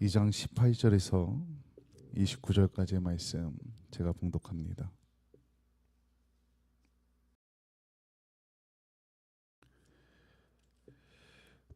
2장 18절에서 29절까지의 말씀 제가 봉독합니다.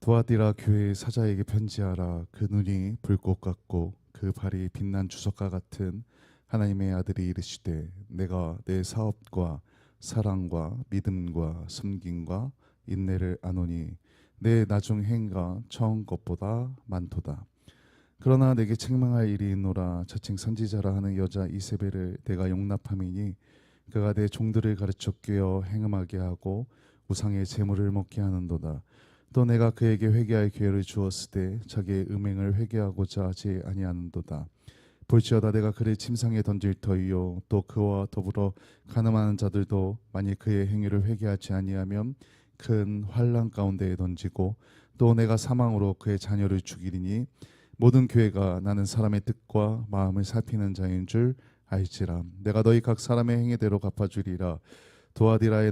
두아디라 교회의 사자에게 편지하라. 그 눈이 불꽃 같고 그 발이 빛난 주석과 같은 하나님의 아들이 이르시되, 내가 내 사업과 사랑과 믿음과 섬김과 인내를 아노니 내 나중 행가 처음 것보다 많도다. 그러나 내게 책망할 일이 있노라. 자칭 선지자라 하는 여자 이세벨을 내가 용납함이니 그가 내 종들을 가르쳐 꿰어 행음하게 하고 우상의 제물을 먹게 하는도다. 또 내가 그에게 회개할 기회를 주었을 때 자기의 음행을 회개하고자 하지 아니하는도다. 볼지어다 내가 그를 침상에 던질 터이요 또 그와 더불어 가늠하는 자들도 만일 그의 행위를 회개하지 아니하면 큰 환난 가운데에 던지고, 또 내가 사망으로 그의 자녀를 죽이리니 모든 교회가 나는 사람의 뜻과 마음을 살피는 자인 줄 알지라. 내가 너희 각 사람의 행위대로 갚아주리라. 도아디라에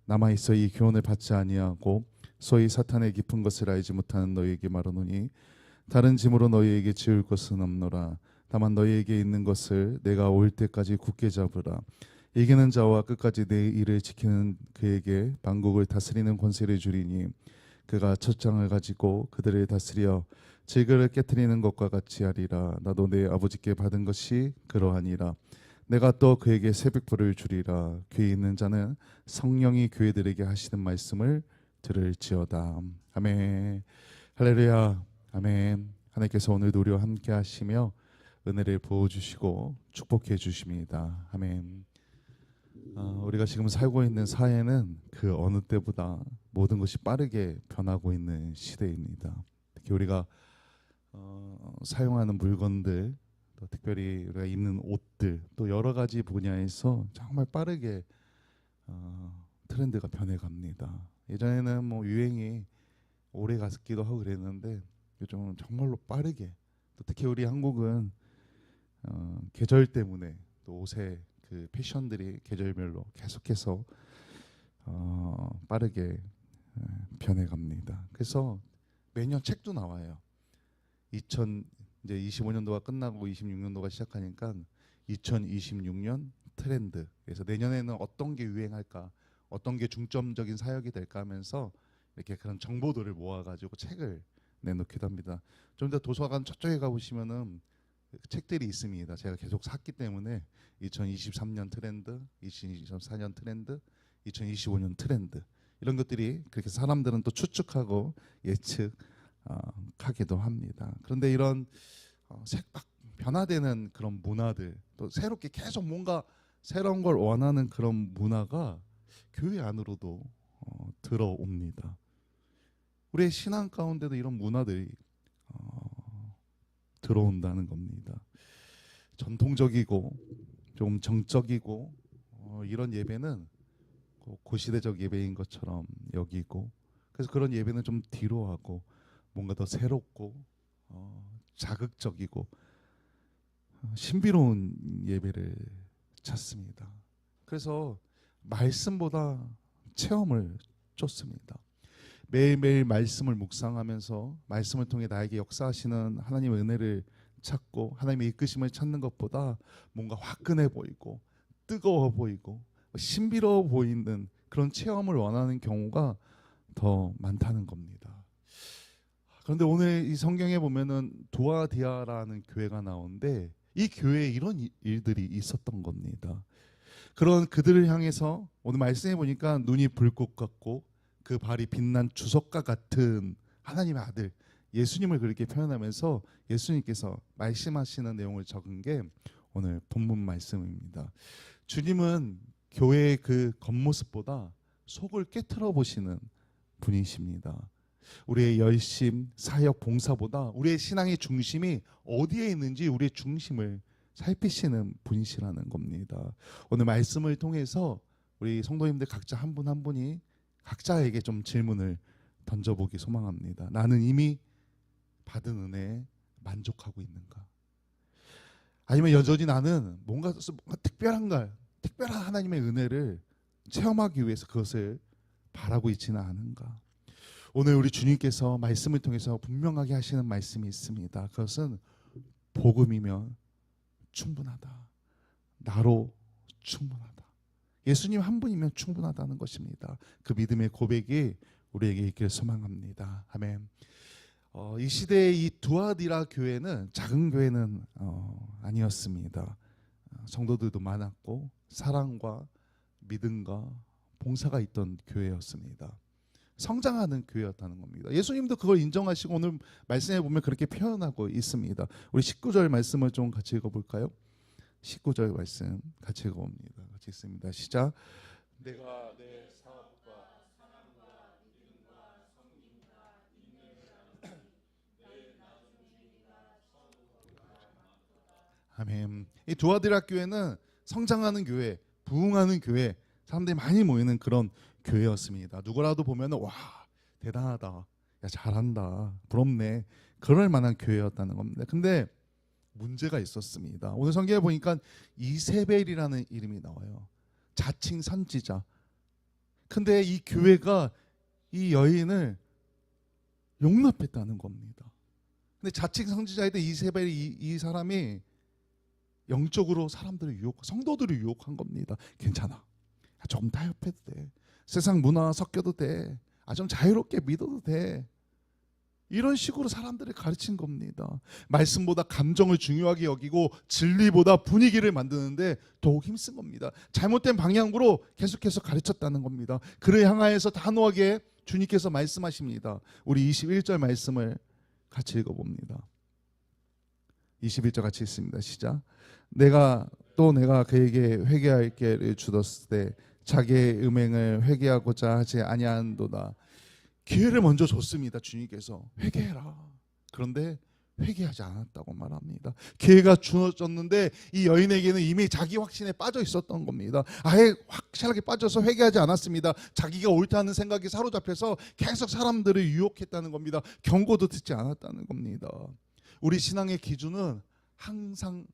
남아있어 이 교훈을 받지 아니하고 소위 사탄의 깊은 것을 알지 못하는 너희에게 말하노니, 다른 짐으로 너희에게 지을 것은 없노라. 다만 너희에게 있는 것을 내가 올 때까지 굳게 잡으라. 이기는 자와 끝까지 내 일을 지키는 그에게 만국을 다스리는 권세를 주리니 그가 첫 장을 가지고 그들을 다스려 질그를 깨뜨리는 것과 같이 하리라. 나도 내 아버지께 받은 것이 그러하니라. 내가 또 그에게 새벽불을 주리라. 귀 있는 자는 성령이 교회들에게 하시는 말씀을 들을지어다. 아멘. 할렐루야. 아멘. 하나님께서 오늘도 우리와 함께 하시며 은혜를 부어주시고 축복해 주십니다. 아멘. 우리가 지금 살고 있는 사회는 그 어느 때보다 모든 것이 빠르게 변하고 있는 시대입니다. 특히 우리가 사용하는 물건들, 또 특별히 우리가 입는 옷들, 또 여러 가지 분야에서 정말 빠르게 트렌드가 변해갑니다. 예전에는 뭐 유행이 오래 갔기도 하고 그랬는데 요즘은 정말로 빠르게, 또 특히 우리 한국은 계절 때문에 또 옷의 그 패션들이 계절별로 계속해서 빠르게 변해갑니다. 그래서 매년 책도 나와요. 2025년도가 끝나고 26년도가 시작하니까 2026년 트렌드. 그래서 내년에는 어떤 게 유행할까, 어떤 게 중점적인 사역이 될까 하면서 이렇게 그런 정보들을 모아가지고 책을 내놓기도 합니다. 좀 더 도서관 저쪽에 가보시면은 책들이 있습니다. 제가 계속 샀기 때문에 2023년 트렌드, 2024년 트렌드, 2025년 트렌드, 이런 것들이 그렇게 사람들은 또 추측하고 예측하기도 합니다. 그런데 이런 색박 변화되는 그런 문화들, 또 새롭게 계속 뭔가 새로운 걸 원하는 그런 문화가 교회 안으로도 들어옵니다. 우리의 신앙 가운데도 이런 문화들이 들어온다는 겁니다. 전통적이고 좀 정적이고 이런 예배는 고시대적 예배인 것처럼 여기고, 그래서 그런 예배는 좀 뒤로 하고 뭔가 더 새롭고 자극적이고 신비로운 예배를 찾습니다. 그래서 말씀보다 체험을 쫓습니다. 매일매일 말씀을 묵상하면서 말씀을 통해 나에게 역사하시는 하나님의 은혜를 찾고 하나님의 이끄심을 찾는 것보다 뭔가 화끈해 보이고 뜨거워 보이고 신비로워 보이는 그런 체험을 원하는 경우가 더 많다는 겁니다. 그런데 오늘 이 성경에 보면은 두아디아라는 교회가 나오는데 이 교회에 이런 일들이 있었던 겁니다. 그런 그들을 향해서 오늘 말씀해 보니까 눈이 불꽃 같고 그 발이 빛난 주석과 같은 하나님의 아들 예수님을 그렇게 표현하면서 예수님께서 말씀하시는 내용을 적은 게 오늘 본문 말씀입니다. 주님은 교회의 그 겉모습보다 속을 꿰뚫어 보시는 분이십니다. 우리의 열심, 사역, 봉사보다 우리의 신앙의 중심이 어디에 있는지 우리의 중심을 살피시는 분이시라는 겁니다. 오늘 말씀을 통해서 우리 성도님들 각자 한 분 한 분이 각자에게 좀 질문을 던져보기 소망합니다. 나는 이미 받은 은혜에 만족하고 있는가? 아니면 여전히 나는 뭔가 특별한 하나님의 은혜를 체험하기 위해서 그것을 바라고 있지는 않은가? 오늘 우리 주님께서 말씀을 통해서 분명하게 하시는 말씀이 있습니다. 그것은 복음이면 충분하다. 나로 충분하다. 예수님 한 분이면 충분하다는 것입니다. 그 믿음의 고백이 우리에게 있기를 소망합니다. 아멘. 이 시대의 이 두아디라 교회는 작은 교회는 아니었습니다. 성도들도 많았고 사랑과 믿음과 봉사가 있던 교회였습니다. 성장하는 교회였다는 겁니다. 예수님도 그걸 인정하시고 오늘 말씀에 보면 그렇게 표현하고 있습니다. 우리 19절 말씀을 좀 같이 읽어볼까요? 19절 말씀 같이 읽어봅니다. 같이 읽습니다. 시작. 내가 내 사업과 사랑과 믿음과 성김과 인내를 아멘. 이 두아디라 교회는 성장하는 교회, 부흥하는 교회, 사람들이 많이 모이는 그런 교회였습니다. 누구라도 보면 와 대단하다, 야 잘한다, 부럽네, 그럴 만한 교회였다는 겁니다. 근데 문제가 있었습니다. 오늘 성경에 보니까 이세벨이라는 이름이 나와요. 자칭 선지자. 근데 이 교회가 이 여인을 용납했다는 겁니다. 근데 자칭 선지자인데 이세벨이 이 사람이 영적으로 사람들을 성도들을 유혹한 겁니다. 괜찮아, 좀 타협해도 돼, 세상 문화 섞여도 돼, 좀 자유롭게 믿어도 돼, 이런 식으로 사람들을 가르친 겁니다. 말씀보다 감정을 중요하게 여기고 진리보다 분위기를 만드는데 더욱 힘쓴 겁니다. 잘못된 방향으로 계속해서 가르쳤다는 겁니다. 그를 향하여서 단호하게 주님께서 말씀하십니다. 우리 21절 말씀을 같이 읽어봅니다. 21절 같이 읽습니다. 시작. 내가 그에게 회개할 기회를 주었을 때 자기의 음행을 회개하고자 하지 아니한도다. 기회를 먼저 줬습니다. 주님께서 회개해라. 그런데 회개하지 않았다고 말합니다. 기회가 주어졌는데 이 여인에게는 이미 자기 확신에 빠져 있었던 겁니다. 아예 확실하게 빠져서 회개하지 않았습니다. 자기가 옳다는 생각에 사로잡혀서 계속 사람들을 유혹했다는 겁니다. 경고도 듣지 않았다는 겁니다. 우리 신앙의 기준은 항상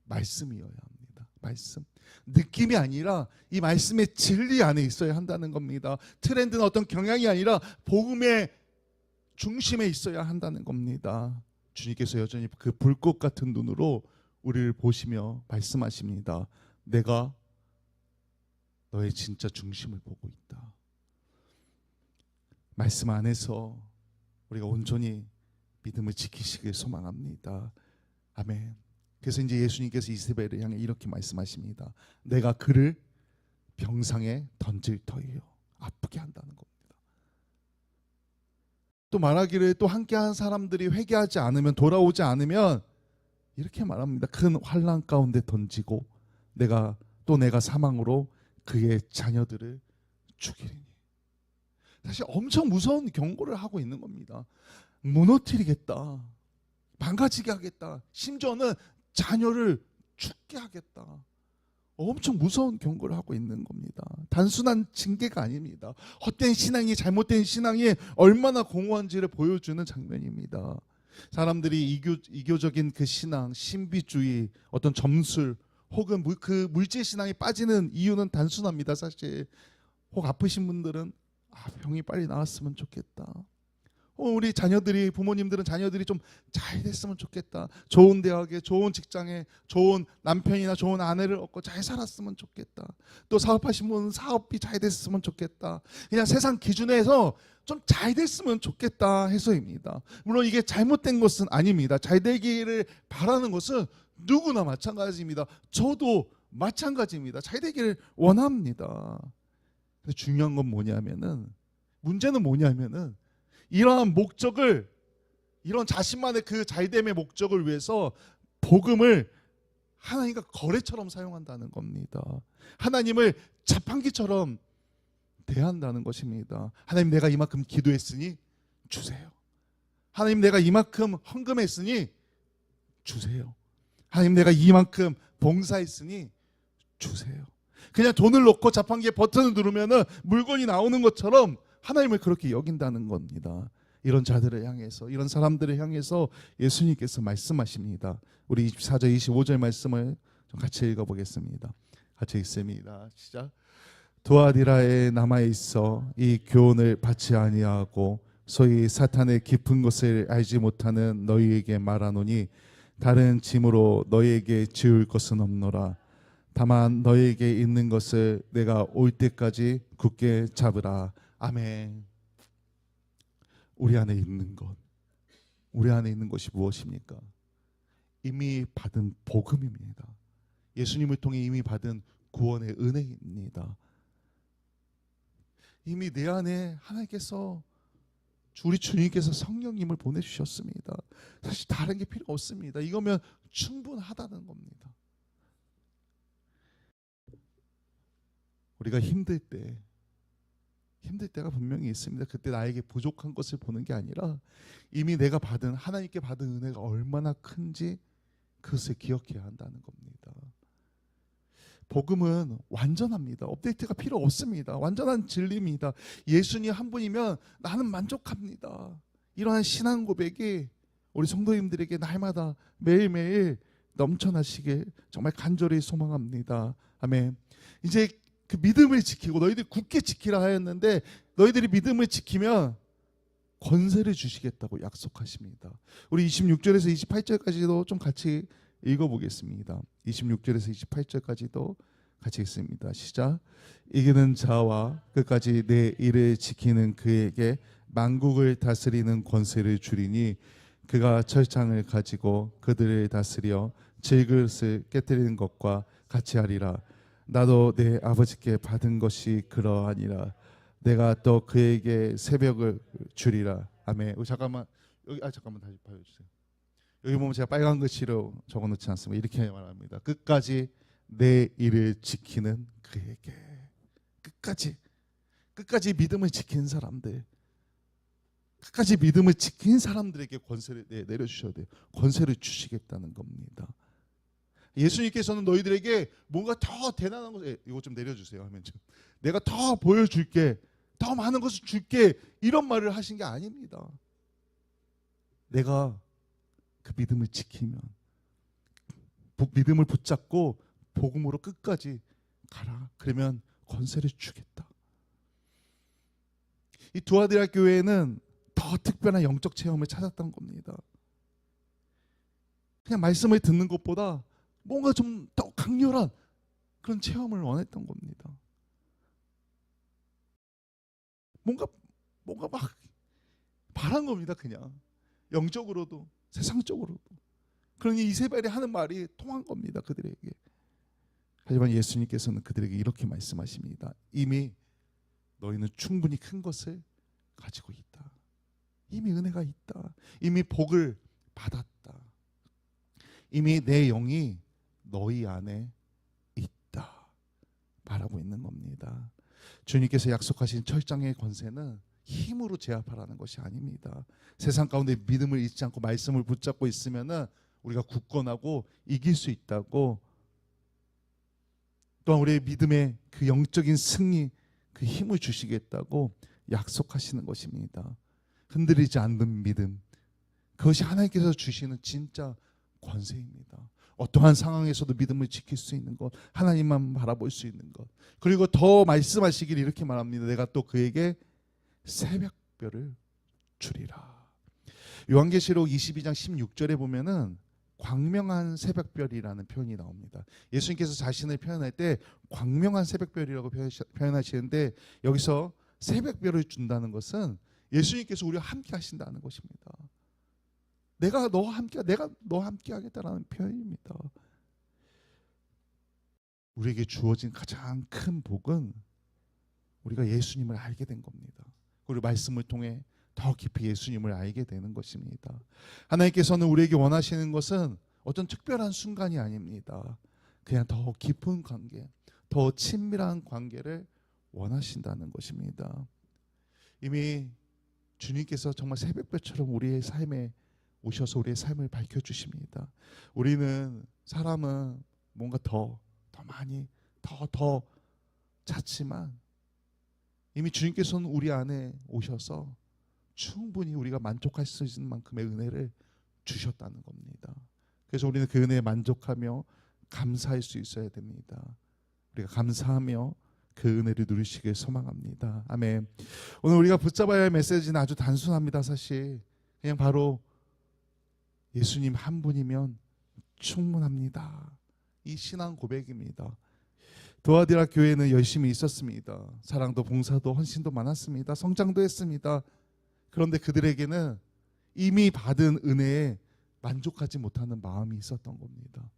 말씀이어야 합니다. 말씀. 느낌이 아니라 이 말씀의 진리 안에 있어야 한다는 겁니다. 트렌드는 어떤 경향이 아니라 복음의 중심에 있어야 한다는 겁니다. 주님께서 여전히 그 불꽃 같은 눈으로 우리를 보시며 말씀하십니다. 내가 너의 진짜 중심을 보고 있다. 말씀 안에서 우리가 온전히 믿음을 지키시길 소망합니다. 아멘. 그래서 이제 예수님께서 이세벨을 향해 이렇게 말씀하십니다. 내가 그를 병상에 던질 터이요. 아프게 한다는 겁니다. 또 말하기를 또 함께한 사람들이 회개하지 않으면, 돌아오지 않으면 이렇게 말합니다. 큰 환난 가운데 던지고 내가 사망으로 그의 자녀들을 죽이리니. 사실 엄청 무서운 경고를 하고 있는 겁니다. 무너뜨리겠다, 망가지게 하겠다, 심지어는 자녀를 죽게 하겠다. 엄청 무서운 경고를 하고 있는 겁니다. 단순한 징계가 아닙니다. 헛된 신앙이, 잘못된 신앙이 얼마나 공허한지를 보여주는 장면입니다. 사람들이 이교적인 그 신앙, 신비주의, 어떤 점술 혹은 그 물질 신앙에 빠지는 이유는 단순합니다. 사실 혹 아프신 분들은 병이 빨리 나았으면 좋겠다. 우리 자녀들이, 부모님들은 자녀들이 좀 잘 됐으면 좋겠다. 좋은 대학에, 좋은 직장에, 좋은 남편이나 좋은 아내를 얻고 잘 살았으면 좋겠다. 또 사업하신 분은 사업이 잘 됐으면 좋겠다. 그냥 세상 기준에서 좀 잘 됐으면 좋겠다 해서입니다. 물론 이게 잘못된 것은 아닙니다. 잘 되기를 바라는 것은 누구나 마찬가지입니다. 저도 마찬가지입니다. 잘 되기를 원합니다. 근데 중요한 건 문제는 뭐냐면은 이러한 목적을, 이런 자신만의 그 잘됨의 목적을 위해서 복음을 하나님과 거래처럼 사용한다는 겁니다. 하나님을 자판기처럼 대한다는 것입니다. 하나님, 내가 이만큼 기도했으니 주세요. 하나님, 내가 이만큼 헌금했으니 주세요. 하나님, 내가 이만큼 봉사했으니 주세요. 그냥 돈을 넣고 자판기에 버튼을 누르면 물건이 나오는 것처럼 하나님을 그렇게 여긴다는 겁니다. 이런 자들을 향해서, 이런 사람들을 향해서 예수님께서 말씀하십니다. 우리 24절 25절 말씀을 좀 같이 읽어보겠습니다. 같이 읽습니다. 시작. 두아디라에 남아있어 이 교훈을 받지 아니하고 소위 사탄의 깊은 것을 알지 못하는 너희에게 말하노니 다른 짐으로 너희에게 지을 것은 없노라. 다만 너희에게 있는 것을 내가 올 때까지 굳게 잡으라. 아멘. 우리 안에 있는 것, 우리 안에 있는 것이 무엇입니까? 이미 받은 복음입니다. 예수님을 통해 이미 받은 구원의 은혜입니다. 이미 내 안에 하나님께서, 우리 주님께서 성령님을 보내주셨습니다. 사실 다른 게 필요 없습니다. 이거면 충분하다는 겁니다. 우리가 힘들 때가 분명히 있습니다. 그때 나에게 부족한 것을 보는 게 아니라 이미 내가 받은, 하나님께 받은 은혜가 얼마나 큰지 그것을 기억해야 한다는 겁니다. 복음은 완전합니다. 업데이트가 필요 없습니다. 완전한 진리입니다. 예수님 한 분이면 나는 만족합니다. 이러한 신앙 고백이 우리 성도님들에게 날마다 매일매일 넘쳐나시길 정말 간절히 소망합니다. 아멘. 이제 그 믿음을 지키고 너희들이 굳게 지키라 하였는데, 너희들이 믿음을 지키면 권세를 주시겠다고 약속하십니다. 우리 26절에서 28절까지도 좀 같이 읽어보겠습니다. 26절에서 28절까지도 같이 읽습니다. 시작. 이기는 자와 끝까지 내 일을 지키는 그에게 만국을 다스리는 권세를 주리니 그가 철장을 가지고 그들을 다스려 질그릇을 깨뜨리는 것과 같이 하리라. 나도 내 아버지께 받은 것이 그러하니라. 내가 또 그에게 새벽을 주리라. 아멘. 잠깐만 여기 잠깐만 다시 봐주세요. 여기 보면 제가 빨간 글씨로 적어놓지 않습니다. 이렇게 말합니다. 끝까지 내 일을 지키는 그에게. 끝까지 믿음을 지킨 사람들, 끝까지 믿음을 지킨 사람들에게 권세를 내려주셔야 돼요. 권세를 주시겠다는 겁니다. 예수님께서는 너희들에게 뭔가 더 대단한 것을, 이거 좀 내려주세요 하면 좀, 내가 더 보여줄게, 더 많은 것을 줄게, 이런 말을 하신 게 아닙니다. 내가 그 믿음을 지키면, 믿음을 붙잡고 복음으로 끝까지 가라. 그러면 권세를 주겠다. 이 두아디라 교회는 더 특별한 영적 체험을 찾았던 겁니다. 그냥 말씀을 듣는 것보다 뭔가 좀 더 강렬한 그런 체험을 원했던 겁니다. 뭔가 막 바란 겁니다. 그냥 영적으로도 세상적으로도. 그러니 이세벨이 하는 말이 통한 겁니다. 그들에게. 하지만 예수님께서는 그들에게 이렇게 말씀하십니다. 이미 너희는 충분히 큰 것을 가지고 있다. 이미 은혜가 있다. 이미 복을 받았다. 이미 내 영이 너희 안에 있다 말하고 있는 겁니다. 주님께서 약속하신 철장의 권세는 힘으로 제압하라는 것이 아닙니다. 세상 가운데 믿음을 잊지 않고 말씀을 붙잡고 있으면은 우리가 굳건하고 이길 수 있다고, 또한 우리의 믿음의 그 영적인 승리, 그 힘을 주시겠다고 약속하시는 것입니다. 흔들리지 않는 믿음, 그것이 하나님께서 주시는 진짜 권세입니다. 어떠한 상황에서도 믿음을 지킬 수 있는 것, 하나님만 바라볼 수 있는 것. 그리고 더 말씀하시길 이렇게 말합니다. 내가 또 그에게 새벽별을 주리라. 요한계시록 22장 16절에 보면은 광명한 새벽별이라는 표현이 나옵니다. 예수님께서 자신을 표현할 때 광명한 새벽별이라고 표현하시는데, 여기서 새벽별을 준다는 것은 예수님께서 우리와 함께 하신다는 것입니다. 내가 너와 함께 하겠다라는 표현입니다. 우리에게 주어진 가장 큰 복은 우리가 예수님을 알게 된 겁니다. 우리 말씀을 통해 더 깊이 예수님을 알게 되는 것입니다. 하나님께서는 우리에게 원하시는 것은 어떤 특별한 순간이 아닙니다. 그냥 더 깊은 관계, 더 친밀한 관계를 원하신다는 것입니다. 이미 주님께서 정말 새벽별처럼 우리의 삶에 오셔서 우리의 삶을 밝혀주십니다. 사람은 뭔가 더 많이 더 찾지만 이미 주님께서는 우리 안에 오셔서 충분히 우리가 만족할 수 있는 만큼의 은혜를 주셨다는 겁니다. 그래서 우리는 그 은혜에 만족하며 감사할 수 있어야 됩니다. 우리가 감사하며 그 은혜를 누리시길 소망합니다. 아멘. 오늘 우리가 붙잡아야 할 메시지는 아주 단순합니다. 사실 그냥 바로 예수님 한 분이면 충분합니다. 이 신앙 고백입니다. 도아디라 교회는 열심히 있었습니다. 사랑도 봉사도 헌신도 많았습니다. 성장도 했습니다. 그런데 그들에게는 이미 받은 은혜에 만족하지 못하는 마음이 있었던 겁니다.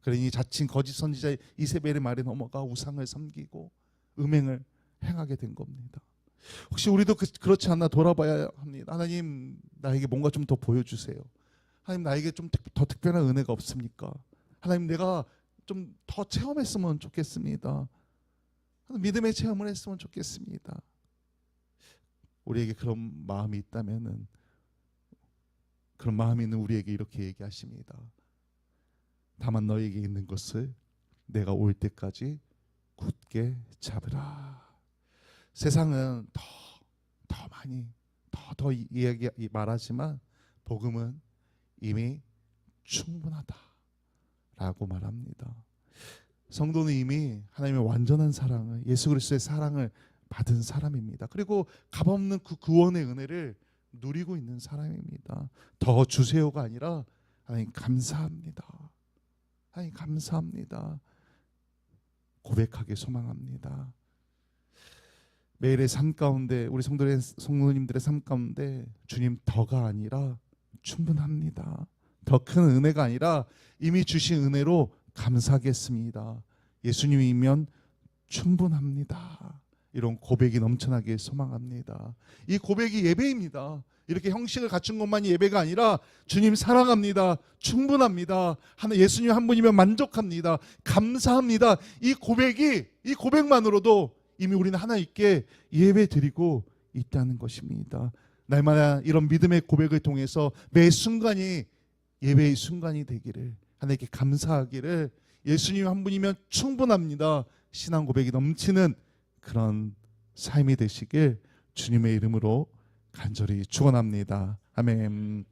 그러니 자칭 거짓 선지자 이세벨의 말에 넘어가 우상을 섬기고 음행을 행하게 된 겁니다. 혹시 우리도 그렇지 않나 돌아봐야 합니다. 하나님, 나에게 뭔가 좀 더 보여주세요. 하나님, 나에게 좀 더 특별한 은혜가 없습니까? 하나님, 내가 좀 더 체험했으면 좋겠습니다. 믿음의 체험을 했으면 좋겠습니다. 우리에게 그런 마음이 있다면은, 그런 마음이 있는 우리에게 이렇게 얘기하십니다. 다만 너에게 있는 것을 내가 올 때까지 굳게 잡으라. 세상은 더 많이 더 이야기 말하지만 복음은 이미 충분하다라고 말합니다. 성도는 이미 하나님의 완전한 사랑을, 예수 그리스도의 사랑을 받은 사람입니다. 그리고 값없는 그 구원의 은혜를 누리고 있는 사람입니다. 더 주세요가 아니라 하나님 감사합니다. 하나님 감사합니다. 고백하기 소망합니다. 매일의 삶 가운데, 우리 성도님들의 삶 가운데 주님 더가 아니라 충분합니다. 더 큰 은혜가 아니라 이미 주신 은혜로 감사하겠습니다. 예수님이면 충분합니다. 이런 고백이 넘쳐나길 소망합니다. 이 고백이 예배입니다. 이렇게 형식을 갖춘 것만이 예배가 아니라 주님 사랑합니다. 충분합니다. 예수님 한 분이면 만족합니다. 감사합니다. 이 고백만으로도 이미 우리는 하나님께 예배 드리고 있다는 것입니다. 날마다 이런 믿음의 고백을 통해서 매 순간이 예배의 순간이 되기를, 하나님께 감사하기를, 예수님 한 분이면 충분합니다. 신앙 고백이 넘치는 그런 삶이 되시길 주님의 이름으로 간절히 축원합니다. 아멘.